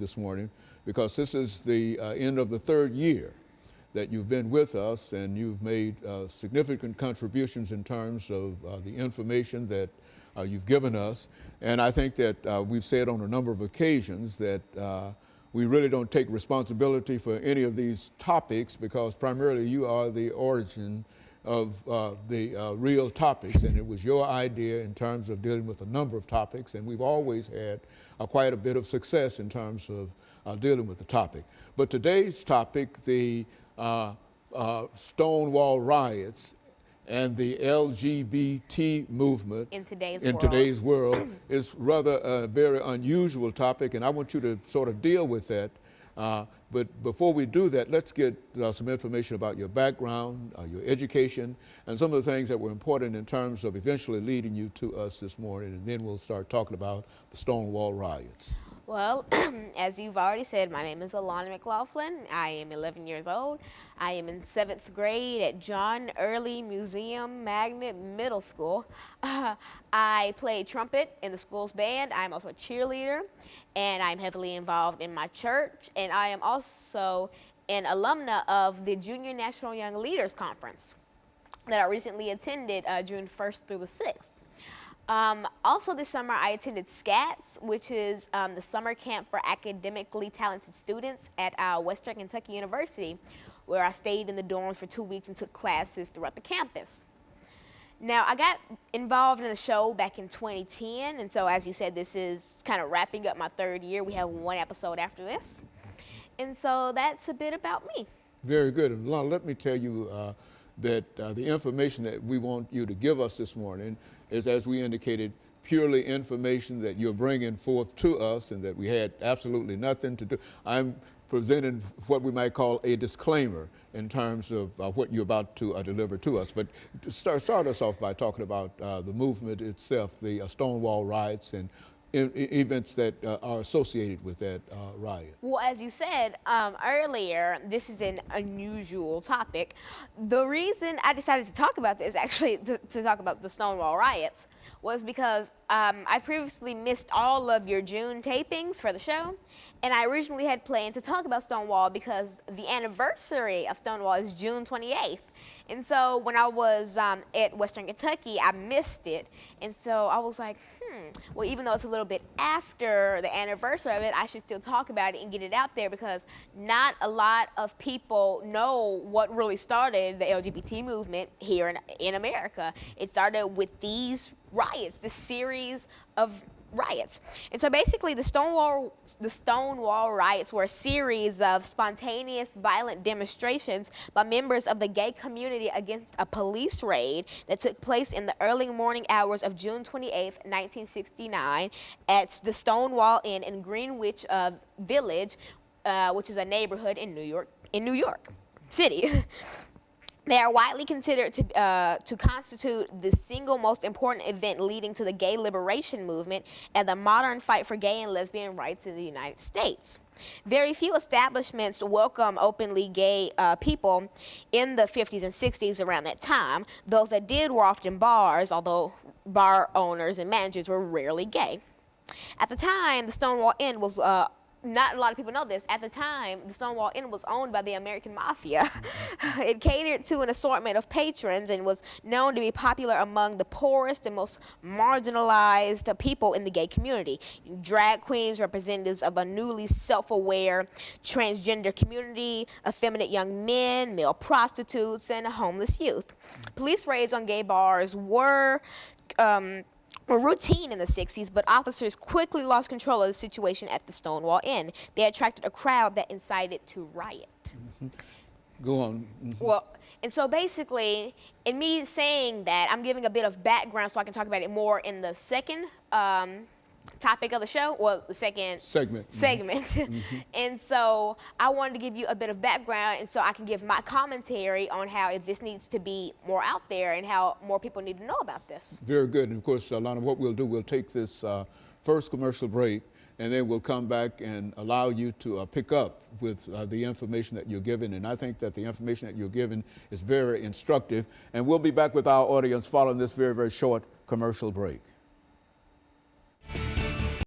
this morning because this is the end of the third year that you've been with us, and you've made significant contributions in terms of the information that you've given us. And I think that we've said on a number of occasions that we really don't take responsibility for any of these topics because primarily you are the origin of the real topics, and it was your idea in terms of dealing with a number of topics, and we've always had quite a bit of success in terms of dealing with the topic. But today's topic, the Stonewall riots and the LBGT movement in today's world is rather a very unusual topic, and I want you to sort of deal with that. But before we do that, let's get some information about your background, your education, and some of the things that were important in terms of eventually leading you to us this morning, and then we'll start talking about the Stonewall riots. Well, as you've already said, my name is Alana McLaughlin. I am 11 years old. I am in 7th grade at John Early Museum Magnet Middle School. I play trumpet in the school's band. I'm also a cheerleader, and I'm heavily involved in my church. And I am also an alumna of the Junior National Young Leaders Conference that I recently attended June 1st through the 6th. Also this summer I attended SCATS, which is the summer camp for academically talented students at Western Kentucky University, where I stayed in the dorms for 2 weeks and took classes throughout the campus. Now, I got involved in the show back in 2010, and so as you said, this is kind of wrapping up my third year. We have one episode after this. And so that's a bit about me. Very good. And Lana, let me tell you that the information that we want you to give us this morning is, as we indicated, purely information that you're bringing forth to us and that we had absolutely nothing to do. I'm presenting what we might call a disclaimer in terms of what you're about to deliver to us. But to start us off by talking about the movement itself, the Stonewall riots and events that are associated with that riot. Well, as you said earlier, this is an unusual topic. The reason I decided to talk about this, actually, to talk about the Stonewall riots, was because I previously missed all of your June tapings for the show, and I originally had planned to talk about Stonewall because the anniversary of Stonewall is June 28th. And so when I was at Western Kentucky, I missed it. And so I was like, well, even though it's a little bit after the anniversary of it, I should still talk about it and get it out there because not a lot of people know what really started the LGBT movement here in America. It started with these riots, this series of riots. And so basically the Stonewall riots were a series of spontaneous violent demonstrations by members of the gay community against a police raid that took place in the early morning hours of June 28th, 1969 at the Stonewall Inn in Greenwich Village, which is a neighborhood in New York City. They are widely considered to constitute the single most important event leading to the gay liberation movement and the modern fight for gay and lesbian rights in the United States. Very few establishments welcome openly gay people in the 50s and 60s around that time. Those that did were often bars, although bar owners and managers were rarely gay. At the time, the Stonewall Inn was not a lot of people know this. At the time, the Stonewall Inn was owned by the American Mafia. It catered to an assortment of patrons and was known to be popular among the poorest and most marginalized people in the gay community. Drag queens, representatives of a newly self-aware transgender community, effeminate young men, male prostitutes, and homeless youth. Police raids on gay bars were routine in the 60s, but officers quickly lost control of the situation at the Stonewall Inn. They attracted a crowd that incited to riot. Go on. Well, and so basically, in me saying that, I'm giving a bit of background so I can talk about it more in the second topic of the show, well, the second segment. And so I wanted to give you a bit of background, and so I can give my commentary on how if this needs to be more out there and how more people need to know about this. Very good. And of course, Alana, what we'll do, we'll take this first commercial break, and then we'll come back and allow you to pick up with the information that you're given. And I think that the information that you're given is very instructive. And we'll be back with our audience following this very, very short commercial break.